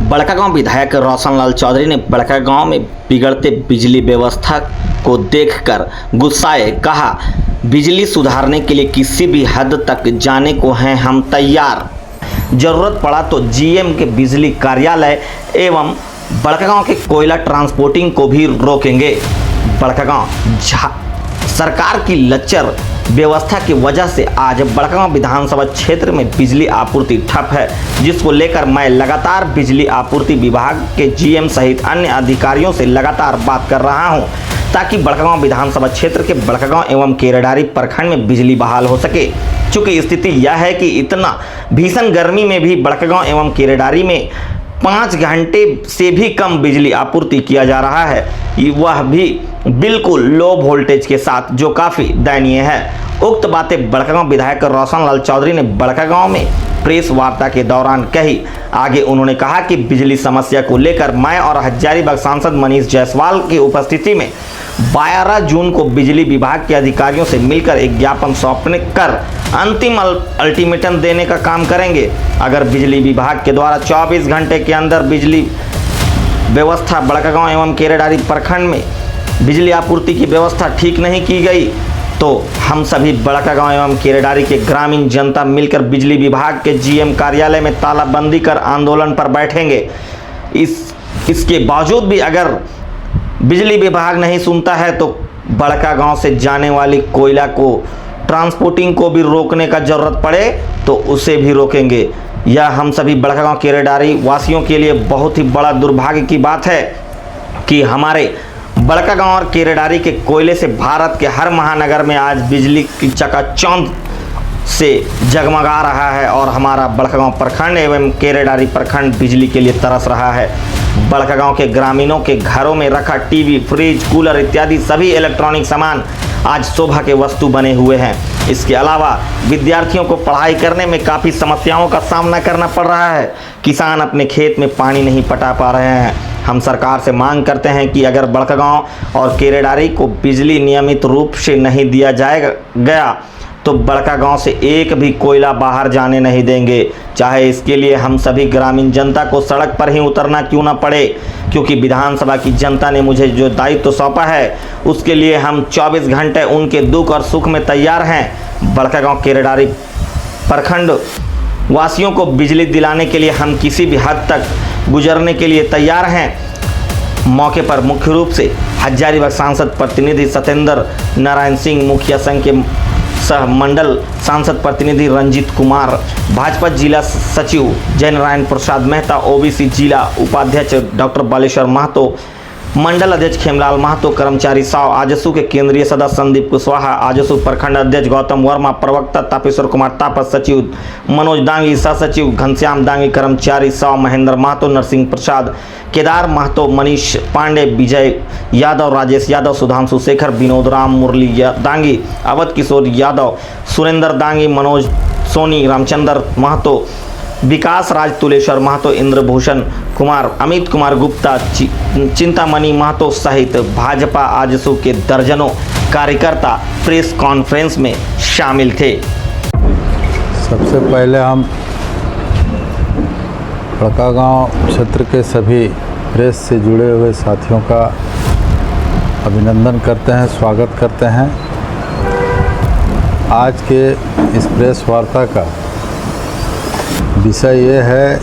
बड़कागांव विधायक रोशनलाल चौधरी ने बड़कागांव में बिगड़ते बिजली व्यवस्था को देखकर गुस्साए कहा, बिजली सुधारने के लिए किसी भी हद तक जाने को हैं हम तैयार। जरूरत पड़ा तो जीएम के बिजली कार्यालय एवं बड़कागांव के कोयला ट्रांसपोर्टिंग को भी रोकेंगे। बड़कागांव सरकार की लचर व्यवस्था की वजह से आज बड़कागांव विधानसभा क्षेत्र में बिजली आपूर्ति ठप है, जिसको लेकर मैं लगातार बिजली आपूर्ति विभाग के जीएम सहित अन्य अधिकारियों से लगातार बात कर रहा हूं, ताकि बड़कागांव विधानसभा क्षेत्र के बड़कागांव एवं केरेडारी प्रखंड में बिजली बहाल हो सके। चूँकि स्थिति यह है कि इतना भीषण गर्मी में भी बड़कागांव एवं केरेडारी में 5 घंटे से भी कम बिजली आपूर्ति किया जा रहा है, वह भी बिल्कुल लो वोल्टेज के साथ, जो काफ़ी दयनीय है। उक्त बातें बड़कागांव विधायक रोशनलाल चौधरी ने बड़कागांव में प्रेस वार्ता के दौरान कही। आगे उन्होंने कहा कि बिजली समस्या को लेकर मैं और हजारीबाग सांसद मनीष जायसवाल की उपस्थिति में 12 जून को बिजली विभाग के अधिकारियों से मिलकर एक ज्ञापन सौंपने कर अंतिम अल्टीमेटम देने का काम करेंगे। अगर बिजली विभाग के द्वारा 24 घंटे के अंदर बिजली व्यवस्था बड़कागांव एवं केरेडारी प्रखंड में बिजली आपूर्ति की व्यवस्था ठीक नहीं की गई तो हम सभी बड़कागांव एवं केरेडारी के ग्रामीण जनता मिलकर बिजली विभाग के जीएम कार्यालय में तालाबंदी कर आंदोलन पर बैठेंगे। इसके बावजूद भी अगर बिजली विभाग नहीं सुनता है तो बड़कागांव से जाने वाली कोयला को ट्रांसपोर्टिंग को भी रोकने का जरूरत पड़े तो उसे भी रोकेंगे। यह हम सभी बड़कागांव केरेडारी वासियों के लिए बहुत ही बड़ा दुर्भाग्य की बात है कि हमारे बड़कागांव और केरेडारी के कोयले से भारत के हर महानगर में आज बिजली की चकाचौंध से जगमगा रहा है और हमारा बड़कागांव प्रखंड एवं केरेडारी प्रखंड बिजली के लिए तरस रहा है। बड़कागांव के ग्रामीणों के घरों में रखा टीवी, फ्रिज, कूलर इत्यादि सभी इलेक्ट्रॉनिक सामान आज शोभा के वस्तु बने हुए हैं। इसके अलावा विद्यार्थियों को पढ़ाई करने में काफ़ी समस्याओं का सामना करना पड़ रहा है। किसान अपने खेत में पानी नहीं पटा पा रहे हैं। हम सरकार से मांग करते हैं कि अगर बड़कागांव और केरेडारी को बिजली नियमित रूप से नहीं दिया गया तो बड़कागांव से एक भी कोयला बाहर जाने नहीं देंगे, चाहे इसके लिए हम सभी ग्रामीण जनता को सड़क पर ही उतरना क्यों ना पड़े। क्योंकि विधानसभा की जनता ने मुझे जो दायित्व सौंपा है उसके लिए हम 24 घंटे उनके दुख और सुख में तैयार हैं। बड़कागांव केरेडारी प्रखंड वासियों को बिजली दिलाने के लिए हम किसी भी हद तक गुजरने के लिए तैयार हैं। मौके पर मुख्य रूप से हजारीबाग सांसद प्रतिनिधि सत्येंद्र नारायण सिंह, मुखिया संघ के सह मंडल सांसद प्रतिनिधि रंजीत कुमार, भाजपा जिला सचिव जयनारायण प्रसाद मेहता, ओबीसी जिला उपाध्यक्ष डॉक्टर बालेश्वर महतो, मंडल अध्यक्ष खेमलाल महतो, कर्मचारी साव, आजसू के केंद्रीय सदस्य संदीप कुशवाहा, आजसू प्रखंड अध्यक्ष गौतम वर्मा, प्रवक्ता तापेश्वर कुमार तापस, सचिव मनोज दांगी, सह सचिव घनश्याम दांगी, कर्मचारी साव महेंद्र महतो, नरसिंह प्रसाद, केदार महतो, मनीष पांडे, विजय यादव, राजेश यादव, सुधांशु शेखर, विनोद राम, मुरली दांगी, अवध किशोर यादव, सुरेंद्र दांगी, मनोज सोनी, रामचंद्र महतो, विकास राज, तुलेश्वर महतो, इंद्रभूषण कुमार, अमित कुमार गुप्ता, चिंतामणि महतो सहित भाजपा आजसू के दर्जनों कार्यकर्ता प्रेस कॉन्फ्रेंस में शामिल थे। सबसे पहले हम बड़कागांव क्षेत्र के सभी प्रेस से जुड़े हुए साथियों का अभिनंदन करते हैं, स्वागत करते हैं। आज के इस प्रेस वार्ता का विषय ये है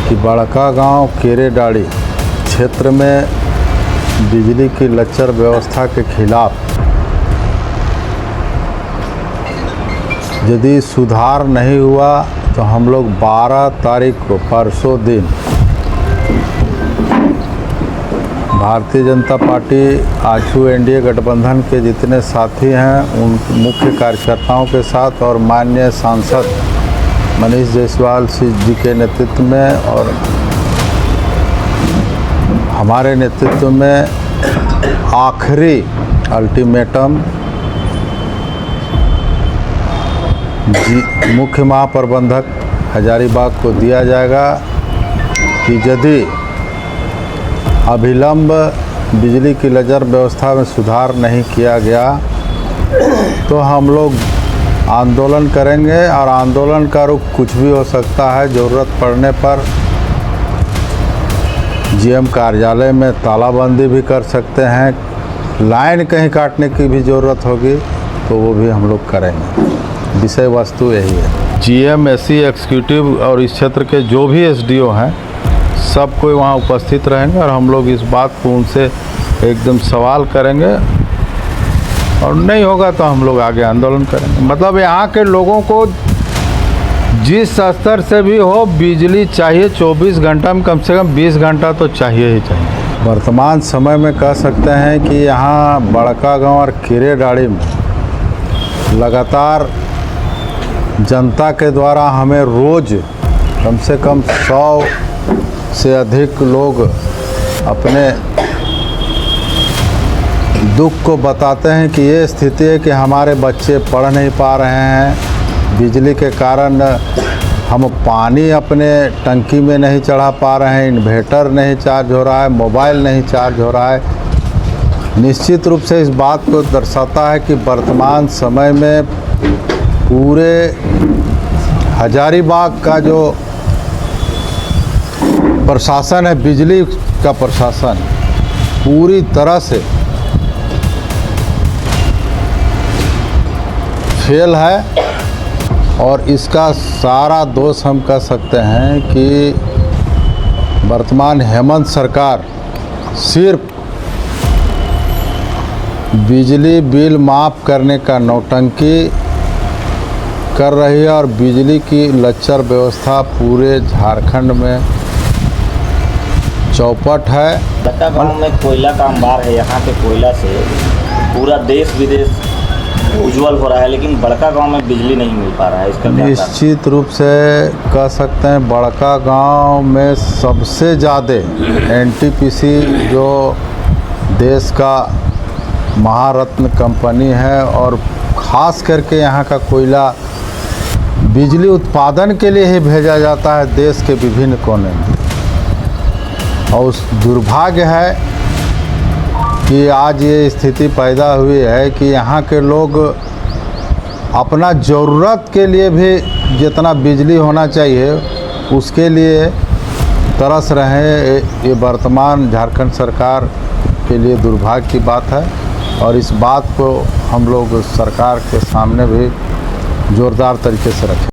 कि बड़कागांव केरेडारी क्षेत्र में बिजली की लचर व्यवस्था के खिलाफ यदि सुधार नहीं हुआ तो हम लोग 12 तारीख को परसों दिन भारतीय जनता पार्टी आजसू एनडीए गठबंधन के जितने साथी हैं उन मुख्य कार्यकर्ताओं के साथ और माननीय सांसद मनीष जायसवाल जी के नेतृत्व में और हमारे नेतृत्व में आखिरी अल्टीमेटम मुख्य महाप्रबंधक हजारीबाग को दिया जाएगा कि यदि अभिलंब बिजली की लचर व्यवस्था में सुधार नहीं किया गया तो हम लोग आंदोलन करेंगे और आंदोलन का रुख कुछ भी हो सकता है। ज़रूरत पड़ने पर जीएम कार्यालय में तालाबंदी भी कर सकते हैं। लाइन कहीं काटने की भी ज़रूरत होगी तो वो भी हम लोग करेंगे। विषय वस्तु यही है। जीएम, एससी एग्जीक्यूटिव और इस क्षेत्र के जो भी एसडीओ हैं सब कोई वहाँ उपस्थित रहेंगे और हम लोग इस बात को उनसे एकदम सवाल करेंगे और नहीं होगा तो हम लोग आगे आंदोलन करेंगे। मतलब यहाँ के लोगों को जिस स्तर से भी हो बिजली चाहिए। 24 घंटा में कम से कम 20 घंटा तो चाहिए ही चाहिए। वर्तमान समय में कह सकते हैं कि यहाँ बड़कागांव और किरेडाड़ी में लगातार जनता के द्वारा हमें रोज़ कम से कम 100 से अधिक लोग अपने दुख को बताते हैं कि ये स्थिति है कि हमारे बच्चे पढ़ नहीं पा रहे हैं, बिजली के कारण हम पानी अपने टंकी में नहीं चढ़ा पा रहे हैं, इन्वर्टर नहीं चार्ज हो रहा है, मोबाइल नहीं चार्ज हो रहा है। निश्चित रूप से इस बात को दर्शाता है कि वर्तमान समय में पूरे हजारीबाग का जो प्रशासन है, बिजली का प्रशासन पूरी तरह से फेल है और इसका सारा दोष हम कह सकते हैं कि वर्तमान हेमंत सरकार सिर्फ बिजली बिल माफ़ करने का नौटंकी कर रही है और बिजली की लच्चर व्यवस्था पूरे झारखंड में चौपट है। बड़कागांव में कोयला का अंबार है। यहाँ के कोयला से पूरा देश विदेश उज्जवल हो रहा है, लेकिन बड़कागांव में बिजली नहीं मिल पा रहा है। इसका क्या निश्चित रूप से कह सकते हैं बड़कागांव में सबसे ज़्यादा एनटीपीसी जो देश का महारत्न कंपनी है और ख़ास करके यहाँ का कोयला बिजली उत्पादन के लिए ही भेजा जाता है देश के विभिन्न कोने में। और उस दुर्भाग्य है कि आज ये स्थिति पैदा हुई है कि यहाँ के लोग अपना ज़रूरत के लिए भी जितना बिजली होना चाहिए उसके लिए तरस रहे हैं। ये वर्तमान झारखंड सरकार के लिए दुर्भाग्य की बात है और इस बात को हम लोग सरकार के सामने भी ज़ोरदार तरीके से रखें।